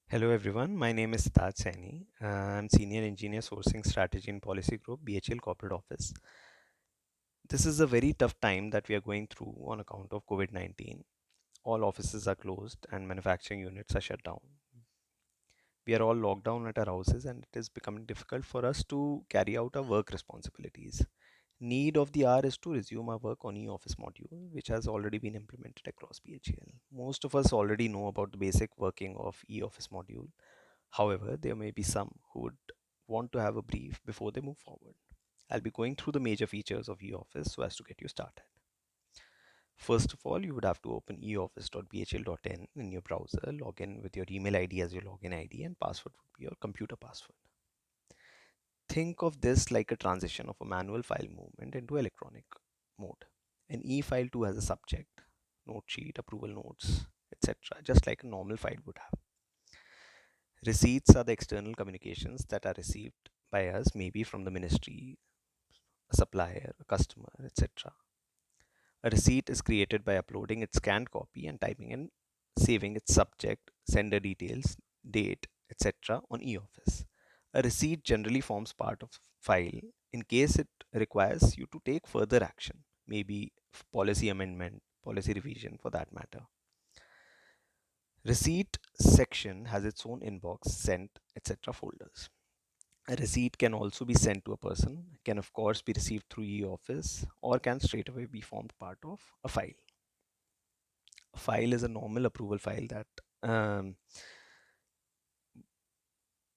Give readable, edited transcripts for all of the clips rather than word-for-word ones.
Hello everyone, my name is Taj Saini. I'm Senior Engineer Sourcing Strategy and Policy Group, BHEL Corporate Office. This is a very tough time that we are going through on account of COVID-19. All offices are closed and manufacturing units are shut down. We are all locked down at our houses and it is becoming difficult for us to carry out our work responsibilities. Need of the hour is to resume our work on e-office module, which has already been implemented across BHEL. Most of us already know about the basic working of e-office module. However, there may be some who would want to have a brief before they move forward. I'll be going through the major features of eOffice so as to get you started. First of all, you would have to open eoffice.bhl.in in your browser, log in with your email ID as your login ID, and password would be your computer password. Think of this like a transition of a manual file movement into electronic mode. An e-file too has a subject, note sheet, approval notes, etc., just like a normal file would have. Receipts are the external communications that are received by us, maybe from the ministry, a supplier, a customer, etc. A receipt is created by uploading its scanned copy and typing in, saving its subject, sender details, date, etc. on eOffice. A receipt generally forms part of file in case it requires you to take further action, maybe policy amendment, policy revision for that matter. Receipt section has its own inbox, sent, etc. folders. A receipt can also be sent to a person, can of course be received through e-office, or can straight away be formed part of a file. A file is a normal approval file that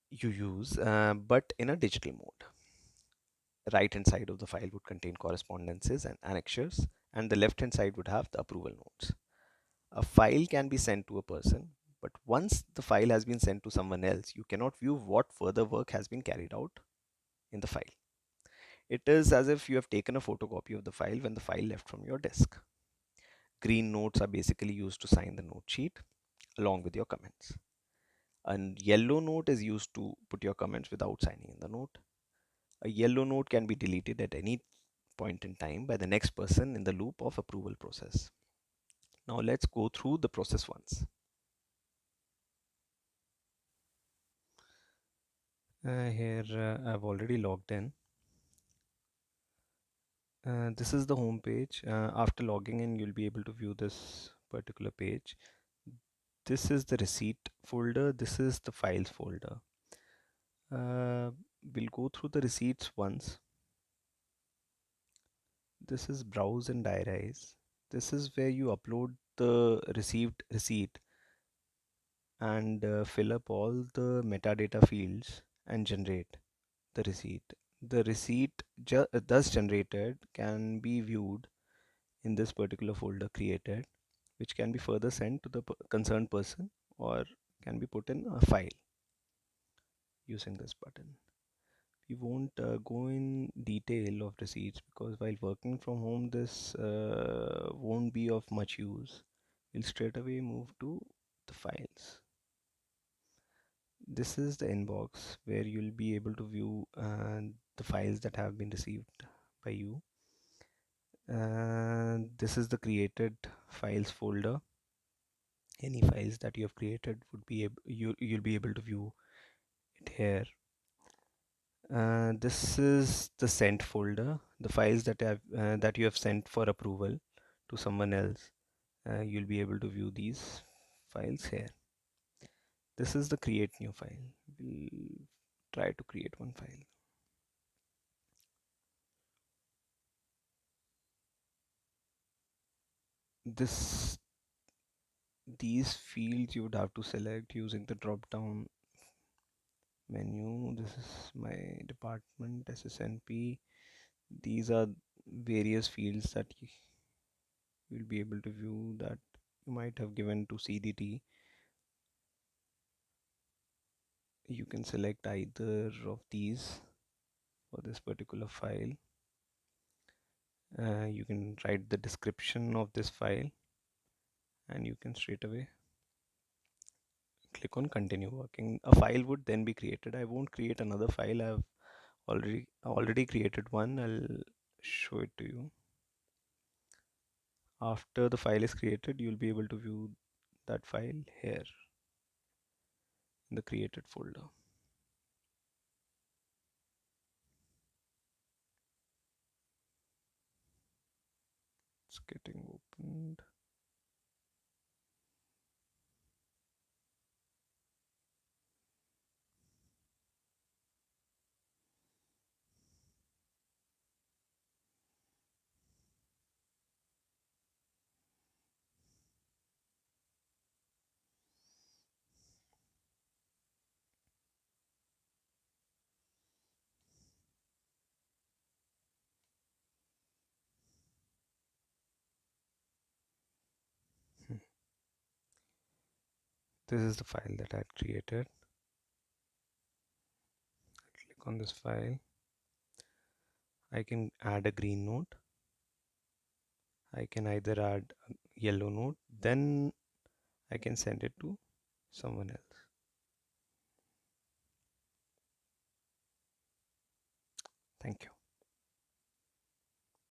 you use, but in a digital mode. Right hand side of the file would contain correspondences and annexures, and the left hand side would have the approval notes. A file can be sent to a person, but once the file has been sent to someone else, you cannot view what further work has been carried out in the file. It is as if you have taken a photocopy of the file when the file left from your desk. Green notes are basically used to sign the note sheet along with your comments. A yellow note is used to put your comments without signing in the note. A yellow note can be deleted at any point in time by the next person in the loop of approval process. Now let's go through the process once. Here I've already logged in. This is the home page. After logging in, you'll be able to view this particular page. This is the receipt folder. This is the files folder. We'll go through the receipts once. This is browse and diarize. This is where you upload the received receipt and fill up all the metadata fields and generate the receipt. The receipt thus generated can be viewed in this particular folder created, which can be further sent to the concerned person or can be put in a file using this button. We won't go in detail of receipts because while working from home this won't be of much use. We'll straight away move to the files. This is the inbox where you'll be able to view the files that have been received by you. This is the created files folder. Any files that you have created would be you'll be able to view it here. This is the sent folder, the files that that you have sent for approval to someone else. You'll be able to view these files here. This is the create new file. We'll try to create one file. This these fields you would have to select using the drop down menu. This is my department, SSNP. These are various fields that you'll be able to view that you might have given to CDT. You can select either of these for this particular file. You can write the description of this file and you can straight away click on continue working. A file would then be created. I won't create another file. I've already created one. I'll show it to you. After the file is created, you'll be able to view that file here. in the created folder. It's getting opened. Hmm. This is the file that I had created. Click on this file. I can add a green note. I can either add a yellow note, then I can send it to someone else. Thank you.